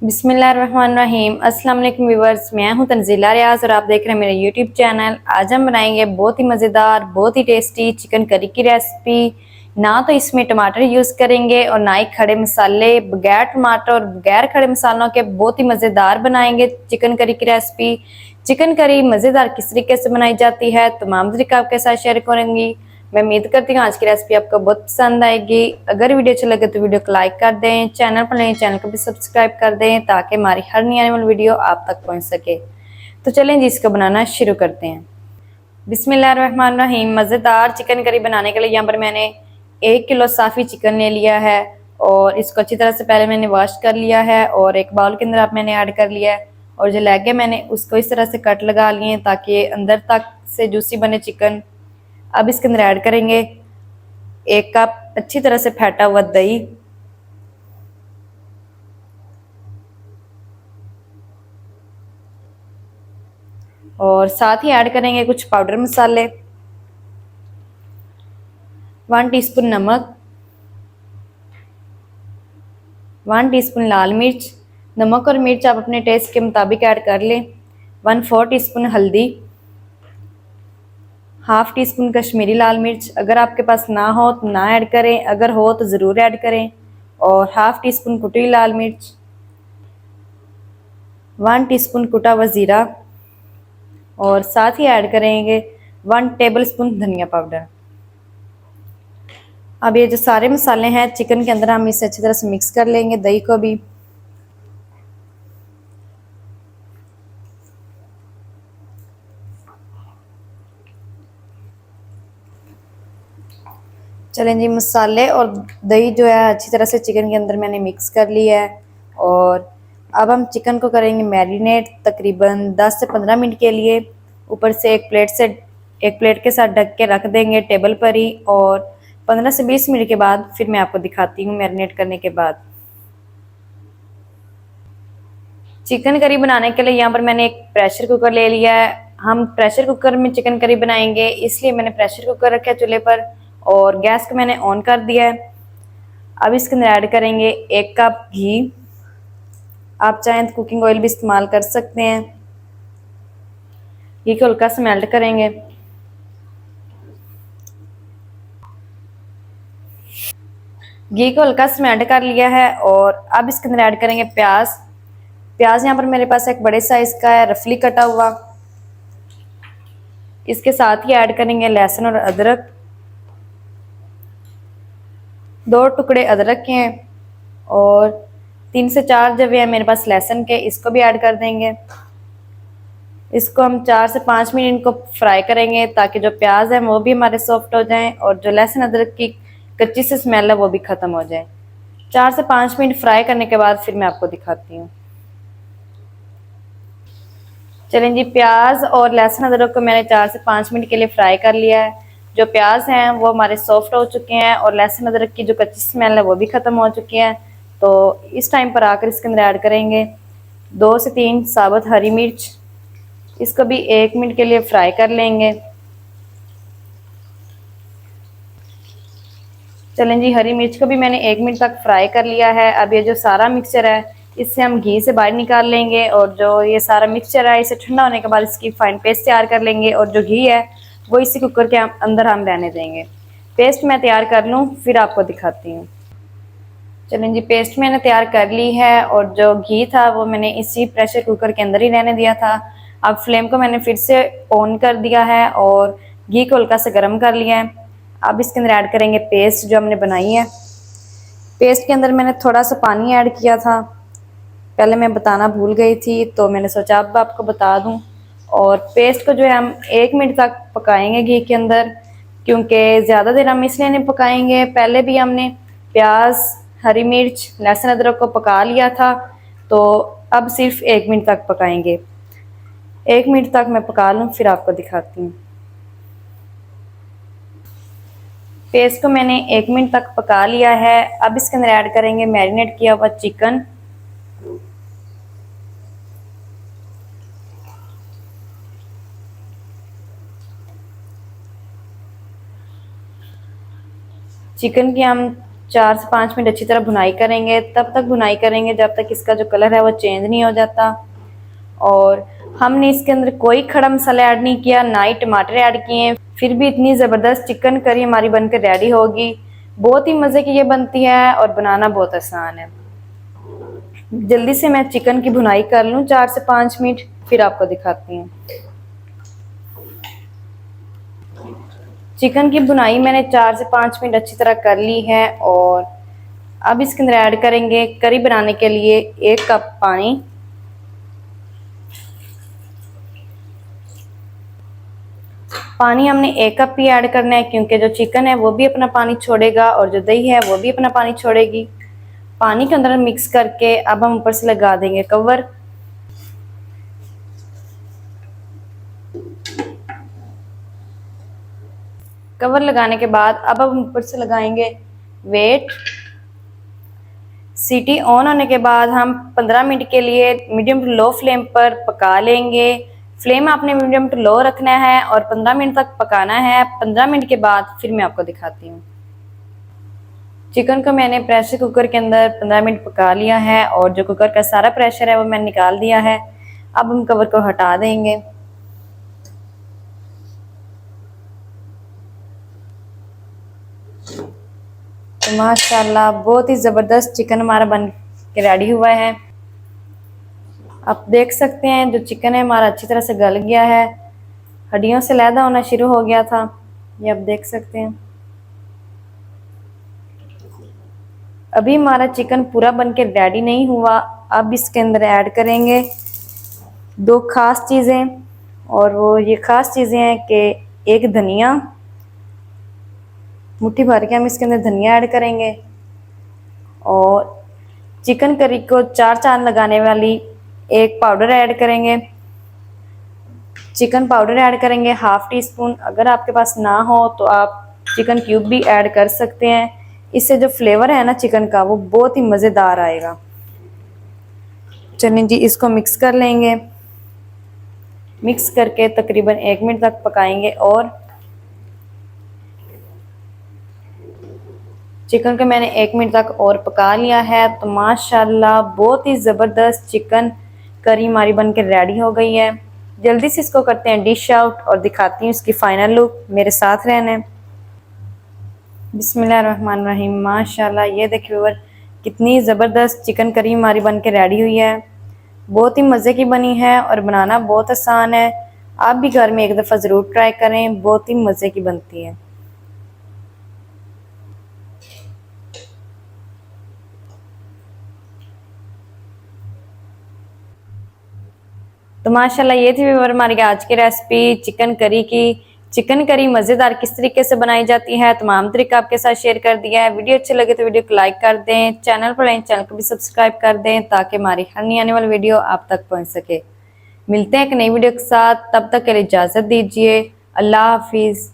बिस्मिल्लाहिर्रहमानिर्रहीम। अस्सलाम वालेकुम व्यूअर्स, मैं हूं तंजीला रियाज और आप देख रहे हैं मेरा यूट्यूब चैनल। आज हम बनाएंगे बहुत ही मज़ेदार, बहुत ही टेस्टी चिकन करी की रेसिपी। ना तो इसमें टमाटर यूज़ करेंगे और ना ही खड़े मसाले। बगैर टमाटर और बगैर खड़े मसालों के बहुत ही मज़ेदार बनाएंगे चिकन करी की रेसिपी। चिकन करी मज़ेदार किस तरीके से बनाई जाती है तमाम तरीका आपके साथ शेयर करूंगी। मैं उम्मीद करती हूँ आज की रेसिपी आपको बहुत पसंद आएगी। अगर वीडियो अच्छा लगे तो वीडियो को लाइक कर दें, चैनल पर नए चैनल को भी सब्सक्राइब कर दें ताकि हमारी हर नई आने वाली वीडियो आप तक पहुँच सके। तो चलें जी, इसको बनाना शुरू करते हैं। बिस्मिल्लाहिर्रहमानिर्रहीम। मज़ेदार चिकन करी बनाने के लिए यहाँ पर मैंने 1 किलो साफ़ी चिकन ले लिया है और इसको अच्छी तरह से पहले मैंने वॉश कर लिया है और एक बाउल के अंदर आप मैंने ऐड कर लिया है। और जो लेग है मैंने उसको इस तरह से कट लगा लिए ताकि अंदर तक से जूसी बने चिकन। अब इसके अंदर ऐड करेंगे 1 कप अच्छी तरह से फेंटा हुआ दही, और साथ ही ऐड करेंगे कुछ पाउडर मसाले, 1 टीस्पून नमक, 1 टीस्पून लाल मिर्च। नमक और मिर्च आप अपने टेस्ट के मुताबिक ऐड कर लें। 1/4 टीस्पून हल्दी, हाफ टी स्पून कश्मीरी लाल मिर्च। अगर आपके पास ना हो तो ना ऐड करें, अगर हो तो ज़रूर ऐड करें। और हाफ टी स्पून कुटी हुई लाल मिर्च, 1 टीस्पून कुटा हुआ ज़ीरा और साथ ही ऐड करेंगे 1 टेबल स्पून धनिया पाउडर। अब ये जो सारे मसाले हैं चिकन के अंदर हम इसे अच्छी तरह से मिक्स कर लेंगे, दही को भी। चलें जी, मसाले और दही जो है अच्छी तरह से चिकन के अंदर मैंने मिक्स कर लिया है। और अब हम चिकन को करेंगे मैरिनेट तकरीबन 10 से 15 मिनट के लिए। ऊपर से एक प्लेट के साथ ढक के रख देंगे टेबल पर ही। और 15 से 20 मिनट के बाद फिर मैं आपको दिखाती हूँ मैरिनेट करने के बाद। चिकन करी बनाने के लिए यहाँ पर मैंने एक प्रेशर कुकर ले लिया है। हम प्रेशर कुकर में चिकन करी बनाएंगे इसलिए मैंने प्रेशर कुकर रखा है चूल्हे पर और गैस को मैंने ऑन कर दिया है। अब इसके अंदर ऐड करेंगे 1 कप घी। आप चाहें तो कुकिंग ऑयल भी इस्तेमाल कर सकते हैं। घी को हल्का सा मेल्ट करेंगे। घी को हल्का सा मेल्ट कर लिया है और अब इसके अंदर ऐड करेंगे प्याज। प्याज यहाँ पर मेरे पास एक बड़े साइज का है, रफली कटा हुआ। इसके साथ ही ऐड करेंगे लहसुन और अदरक, 2 टुकड़े अदरक के हैं और 3 से 4 जवे हैं मेरे पास लहसुन के, इसको भी ऐड कर देंगे। इसको हम 4 से 5 मिनट इनको फ्राई करेंगे ताकि जो प्याज है वो भी हमारे सॉफ्ट हो जाएं और जो लहसुन अदरक की कच्ची सी स्मेल है वो भी ख़त्म हो जाए। 4 से 5 मिनट फ्राई करने के बाद फिर मैं आपको दिखाती हूँ। चलें जी, प्याज और लहसुन अदरक को मैंने 4 से 5 मिनट के लिए फ्राई कर लिया है। जो प्याज हैं वो हमारे सॉफ्ट हो चुके हैं और लहसुन अदरक की जो कच्ची स्मेल है वो भी ख़त्म हो चुकी है। तो इस टाइम पर आकर इसके अंदर ऐड करेंगे 2 से 3 साबुत हरी मिर्च। इसको भी 1 मिनट के लिए फ्राई कर लेंगे। चलें जी, हरी मिर्च को भी मैंने 1 मिनट तक फ्राई कर लिया है। अब ये जो सारा मिक्सचर है इससे हम घी से बाहर निकाल लेंगे और जो ये सारा मिक्सचर है इसे ठंडा होने के बाद इसकी फाइन पेस्ट तैयार कर लेंगे और जो घी है वो इसी कुकर के अंदर हम रहने देंगे। पेस्ट मैं तैयार कर लूँ फिर आपको दिखाती हूँ। चलें जी, पेस्ट मैंने तैयार कर ली है और जो घी था वो मैंने इसी प्रेशर कुकर के अंदर ही रहने दिया था। अब फ्लेम को मैंने फिर से ऑन कर दिया है और घी को हल्का से गर्म कर लिया है। अब इसके अंदर ऐड करेंगे पेस्ट जो हमने बनाई है। पेस्ट के अंदर मैंने थोड़ा सा पानी ऐड किया था, पहले मैं बताना भूल गई थी तो मैंने सोचा अब आपको बता दूं। और पेस्ट को जो है हम 1 मिनट तक पकाएंगे घी के अंदर, क्योंकि ज़्यादा देर हम इसलिए नहीं पकाएंगे, पहले भी हमने प्याज, हरी मिर्च, लहसुन अदरक को पका लिया था। तो अब सिर्फ 1 मिनट तक पकाएंगे। 1 मिनट तक मैं पका लूँ फिर आपको दिखाती हूँ। पेस्ट को मैंने 1 मिनट तक पका लिया है। अब इसके अंदर ऐड करेंगे मैरिनेट किया हुआ चिकन। चिकन की हम 4 से 5 मिनट अच्छी तरह भुनाई करेंगे। तब तक भुनाई करेंगे जब तक इसका जो कलर है वो चेंज नहीं हो जाता। और हमने इसके अंदर कोई खड़ा मसाला ऐड नहीं किया, ना ही टमाटर ऐड किए, फिर भी इतनी ज़बरदस्त चिकन करी हमारी बनकर रेडी होगी। बहुत ही मज़े की ये बनती है और बनाना बहुत आसान है। जल्दी से मैं चिकन की भुनाई कर लूँ 4 से 5 मिनट, फिर आपको दिखाती हूँ। चिकन की भुनाई मैंने 4 से 5 मिनट अच्छी तरह कर ली है। और अब इसके अंदर ऐड करेंगे करी बनाने के लिए 1 कप पानी। पानी हमने 1 कप ही ऐड करना है, क्योंकि जो चिकन है वो भी अपना पानी छोड़ेगा और जो दही है वो भी अपना पानी छोड़ेगी। पानी के अंदर मिक्स करके अब हम ऊपर से लगा देंगे कवर। कवर लगाने के बाद अब हम ऊपर से लगाएंगे वेट। सीटी ऑन होने के बाद हम 15 मिनट के लिए मीडियम टू लो फ्लेम पर पका लेंगे। फ्लेम आपने मीडियम टू लो रखना है और 15 मिनट तक पकाना है। 15 मिनट के बाद फिर मैं आपको दिखाती हूँ। चिकन को मैंने प्रेशर कुकर के अंदर 15 मिनट पका लिया है और जो कुकर का सारा प्रेशर है वो मैंने निकाल दिया है। अब हम कवर को हटा देंगे। तो माशाल्लाह बहुत ही ज़बरदस्त चिकन हमारा बन के रेडी हुआ है। आप देख सकते हैं जो चिकन है हमारा अच्छी तरह से गल गया है, हड्डियों से लैदा होना शुरू हो गया था, ये आप देख सकते हैं। अभी हमारा चिकन पूरा बन के रेडी नहीं हुआ। अब इसके अंदर ऐड करेंगे 2 खास चीज़ें, और वो ये खास चीज़ें हैं कि एक धनिया, मुट्ठी भर के हम इसके अंदर धनिया ऐड करेंगे। और चिकन करी को 4 चांद लगाने वाली एक पाउडर ऐड करेंगे। चिकन पाउडर ऐड करेंगे 1/2 टीस्पून। अगर आपके पास ना हो तो आप चिकन क्यूब भी ऐड कर सकते हैं। इससे जो फ्लेवर है ना चिकन का वो बहुत ही मज़ेदार आएगा। चलिए जी, इसको मिक्स कर लेंगे। मिक्स करके तकरीबन 1 मिनट तक पकाएंगे। और चिकन को मैंने 1 मिनट तक और पका लिया है। तो माशाल्लाह बहुत ही ज़बरदस्त चिकन करी हमारी बन के रेडी हो गई है। जल्दी से इसको करते हैं डिश आउट और दिखाती हूँ इसकी फाइनल लुक। मेरे साथ रहने। बिस्मिल्लाहिर्रहमानिर्रहीम। माशाल्लाह ये देखिए व्यूअर, कितनी ज़बरदस्त चिकन करी हमारी बन के रेडी हुई है। बहुत ही मज़े की बनी है और बनाना बहुत आसान है। आप भी घर में एक दफ़ा ज़रूर ट्राई करें, बहुत ही मज़े की बनती है। तो माशाल्लाह ये थी व्यूअर हमारी आज की रेसिपी चिकन करी की। चिकन करी मज़ेदार किस तरीके से बनाई जाती है तमाम तरीका आपके साथ शेयर कर दिया है। वीडियो अच्छे लगे तो वीडियो को लाइक कर दें, चैनल पर आए चैनल को भी सब्सक्राइब कर दें ताकि हमारी हर नई आने वाली वीडियो आप तक पहुंच सके। मिलते हैं एक नई वीडियो के साथ, तब तक के लिए इजाज़त दीजिए। अल्लाह हाफिज़।